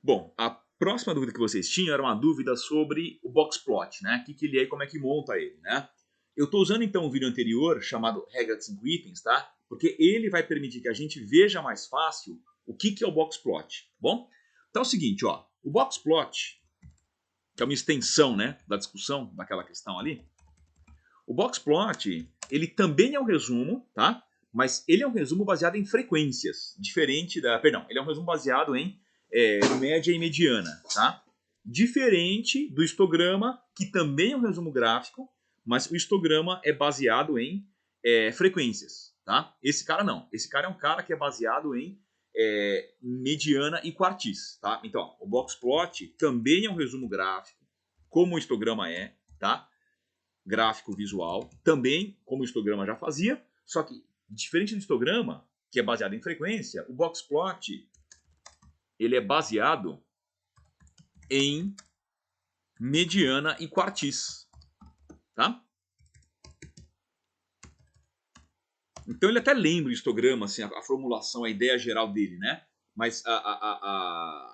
Bom, a próxima dúvida que vocês tinham era uma dúvida sobre o boxplot, né? O que ele é e como é que monta ele, né? Eu estou usando então um vídeo anterior chamado Regra de 5 itens, tá? Porque ele vai permitir que a gente veja mais fácil o que é o boxplot, tá bom? Então é o seguinte, ó, o boxplot, que é uma extensão, né, da discussão daquela questão ali, o boxplot, ele também é um resumo, tá? Mas ele é um resumo baseado em frequências, diferente da... Perdão, ele é um resumo baseado em média e mediana, tá? Diferente do histograma, que também é um resumo gráfico, mas o histograma é baseado em frequências, tá? Esse cara não. Esse cara é um cara que é baseado em mediana e quartis, tá? Então, ó, o boxplot também é um resumo gráfico, como o histograma é, tá? Gráfico visual, também como o histograma já fazia, só que diferente do histograma, que é baseado em frequência, o boxplot ele é baseado em mediana e quartis, tá? Então ele até lembra o histograma, assim, a formulação, a ideia geral dele, né? Mas a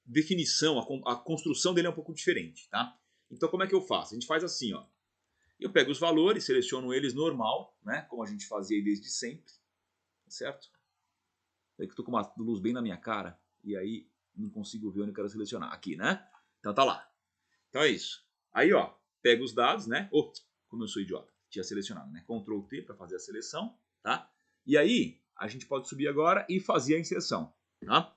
definição, a construção dele é um pouco diferente, tá? Então como é que eu faço? A gente faz assim, ó. Eu pego os valores, seleciono eles normal, né? Como a gente fazia desde sempre, certo? É que eu tô com uma luz bem na minha cara e aí não consigo ver onde eu quero selecionar. Aqui, né? Então tá lá. Então é isso. Aí, ó, pega os dados, né? Oh, como eu sou idiota, tinha selecionado, né? Ctrl T para fazer a seleção, tá? E aí, a gente pode subir agora e fazer a inserção, tá?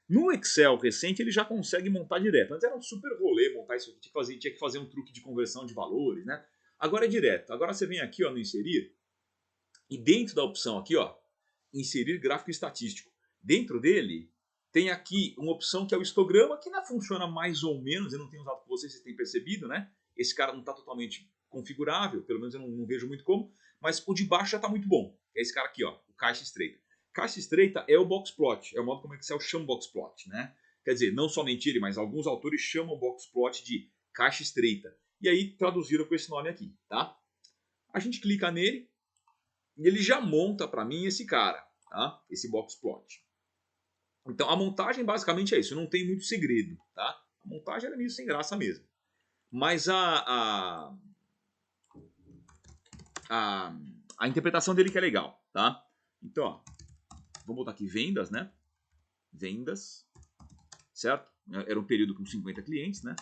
No Excel recente, ele já consegue montar direto. Antes era um super rolê montar isso aqui, tinha que fazer um truque de conversão de valores, né? Agora é direto. Agora você vem aqui, ó, no inserir, e dentro da opção aqui, ó, inserir gráfico estatístico. Dentro dele, tem aqui uma opção que é o histograma, que ainda funciona mais ou menos, eu não tenho usado com vocês, vocês têm percebido, né? Esse cara não está totalmente configurável, pelo menos eu não vejo muito como, mas o de baixo já está muito bom. É esse cara aqui, ó, o caixa estreita. Caixa estreita é o boxplot, é o modo como o Excel chama o boxplot, né? Quer dizer, não somente ele, mas alguns autores chamam o boxplot de caixa estreita. E aí traduziram com esse nome aqui, tá? A gente clica nele e ele já monta para mim esse cara, tá? Esse boxplot. Então a montagem basicamente é isso, não tem muito segredo, tá? A montagem é meio sem graça mesmo. Mas a interpretação dele que é legal, tá? Então, ó, vamos botar aqui vendas, né? Vendas, certo? Era um período com 50 clientes, né?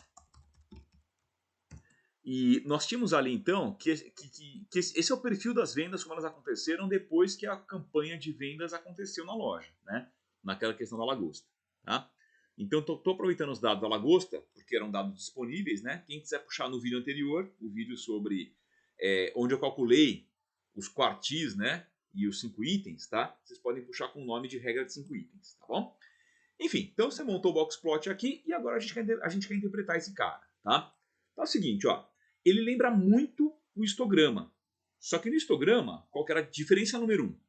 E nós tínhamos ali então que esse é o perfil das vendas como elas aconteceram depois que a campanha de vendas aconteceu na loja, né? Naquela questão da lagosta, tá? Então estou aproveitando os dados da lagosta, porque eram dados disponíveis, né? Quem quiser puxar no vídeo anterior, o vídeo sobre onde eu calculei os quartis, né? E os 5 itens, tá? Vocês podem puxar com o nome de regra de 5 itens, tá bom? Enfim, então você montou o boxplot aqui e agora a gente quer interpretar esse cara, tá? Então é o seguinte, ó. Ele lembra muito o histograma. Só que no histograma, qual que era a diferença número 1?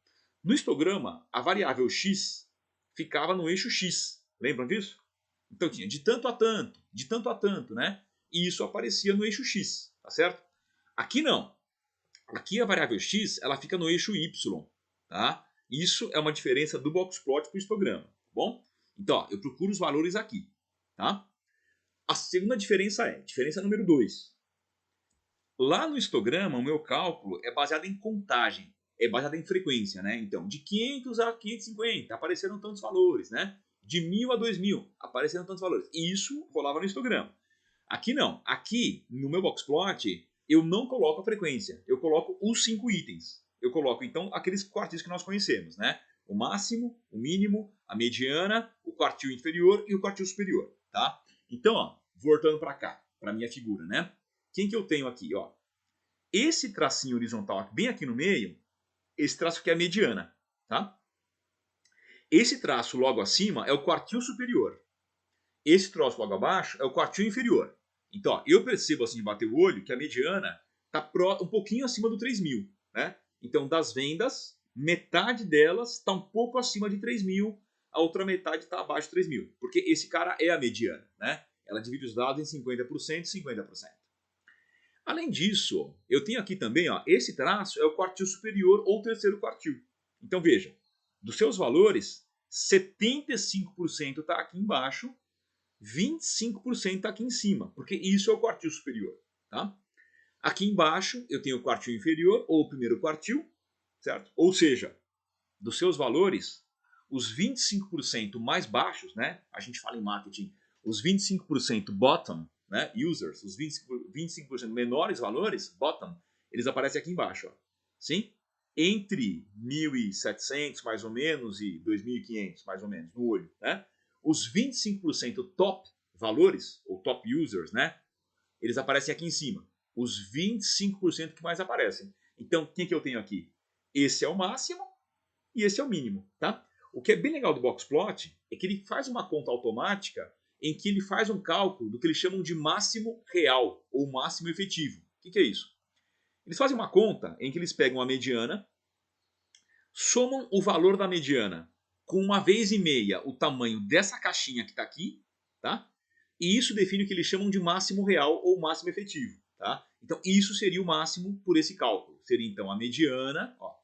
No histograma, a variável x ficava no eixo x. Lembram disso? Então tinha de tanto a tanto, né? E isso aparecia no eixo x, tá certo? Aqui não. Aqui a variável x, ela fica no eixo y, tá? Isso é uma diferença do boxplot para o histograma, tá bom? Então, ó, eu procuro os valores aqui, tá? A segunda diferença é, diferença número 2. Lá no histograma, o meu cálculo é baseado em contagem, é baseado em frequência, né? Então, de 500 a 550 apareceram tantos valores, né? De 1000 a 2000 apareceram tantos valores. E isso rolava no histograma. Aqui não. Aqui, no meu boxplot, eu não coloco a frequência. Eu coloco os 5 itens. Eu coloco, então, aqueles quartis que nós conhecemos, né? O máximo, o mínimo, a mediana, o quartil inferior e o quartil superior, tá? Então, ó, voltando para cá, para minha figura, né? Quem que eu tenho aqui, ó? Esse tracinho horizontal bem aqui no meio, esse traço aqui é a mediana, tá? Esse traço logo acima é o quartil superior. Esse troço logo abaixo é o quartil inferior. Então, ó, eu percebo assim de bater o olho que a mediana está um pouquinho acima do 3.000, né? Então, das vendas, metade delas está um pouco acima de 3.000, a outra metade está abaixo de 3.000, porque esse cara é a mediana, né? Ela divide os dados em 50% e 50%. Além disso, eu tenho aqui também, ó, esse traço é o quartil superior ou terceiro quartil. Então veja, dos seus valores, 75% está aqui embaixo 25% está aqui em cima, porque isso é o quartil superior. Tá? Aqui embaixo eu tenho o quartil inferior, ou o primeiro quartil, certo? Ou seja, dos seus valores, os 25% mais baixos, né? A gente fala em marketing, os 25% bottom, né? Users, os 25% menores valores, bottom, eles aparecem aqui embaixo. Ó. Sim? Entre 1.700 mais ou menos e 2.500 mais ou menos no olho. Né? Os 25% top valores, ou top users, né? Eles aparecem aqui em cima. Os 25% que mais aparecem. Então, quem que eu tenho aqui? Esse é o máximo e esse é o mínimo, tá? O que é bem legal do Boxplot é que ele faz uma conta automática em que ele faz um cálculo do que eles chamam de máximo real ou máximo efetivo. O que é isso? Eles fazem uma conta em que eles pegam a mediana, somam o valor da mediana com 1,5 o tamanho dessa caixinha que está aqui, tá? E isso define o que eles chamam de máximo real ou máximo efetivo, tá? Então isso seria o máximo por esse cálculo. Seria então a mediana, ó.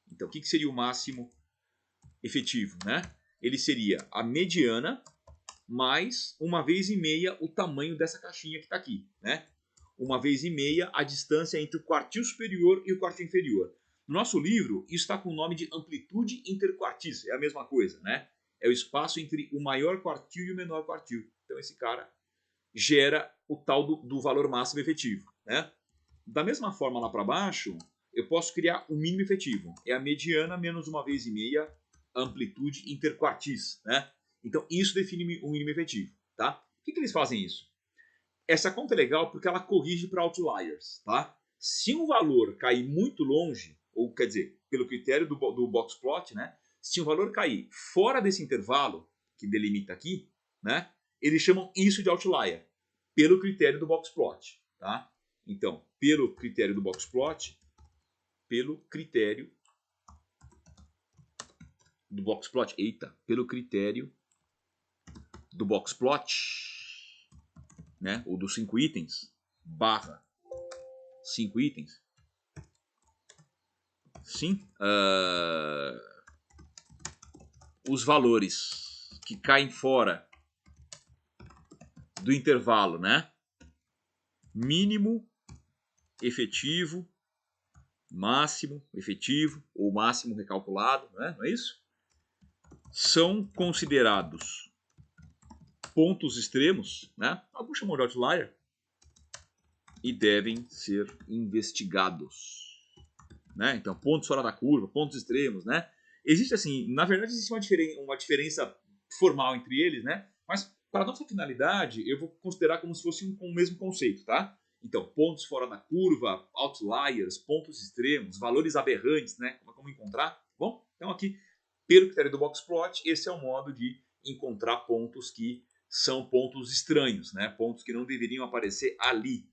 Então o que seria o máximo efetivo, né? Ele seria a mediana mais 1,5 o tamanho dessa caixinha que está aqui, né? 1,5 a distância entre o quartil superior e o quartil inferior. No nosso livro, isso está com o nome de amplitude interquartis, é a mesma coisa, né? É o espaço entre o maior quartil e o menor quartil. Então esse cara gera o tal do valor máximo efetivo, né? Da mesma forma lá para baixo, eu posso criar o mínimo efetivo. É a mediana menos 1,5 amplitude interquartis, né? Então isso define o mínimo efetivo, tá? Por que eles fazem isso? Essa conta é legal porque ela corrige para outliers, tá? Se um valor cair muito longe, ou quer dizer, pelo critério do Boxplot, né? Se um valor cair fora desse intervalo que delimita aqui, né? Eles chamam isso de outlier, pelo critério do Boxplot, tá? Então, pelo critério do Boxplot, pelo critério do Boxplot, pelo critério do Boxplot, né? Ou dos 5 itens, barra 5 itens, sim, os valores que caem fora do intervalo, né? Mínimo, efetivo, máximo, efetivo ou máximo recalculado, né? Não é isso? São considerados pontos extremos, né? Alguns chamam de outlier, e devem ser investigados, né? Então, pontos fora da curva, pontos extremos, né? Existe assim, na verdade existe uma diferença formal entre eles, né? Mas para nossa finalidade, eu vou considerar como se fosse um mesmo conceito, tá? Então, pontos fora da curva, outliers, pontos extremos, valores aberrantes, né? Como encontrar? Bom, então aqui, pelo critério do Boxplot, esse é o modo de encontrar pontos que são pontos estranhos, né? Pontos que não deveriam aparecer ali.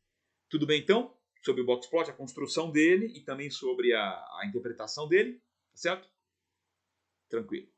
Tudo bem, então? Sobre o Boxplot, a construção dele e também sobre a interpretação dele, certo? Tranquilo.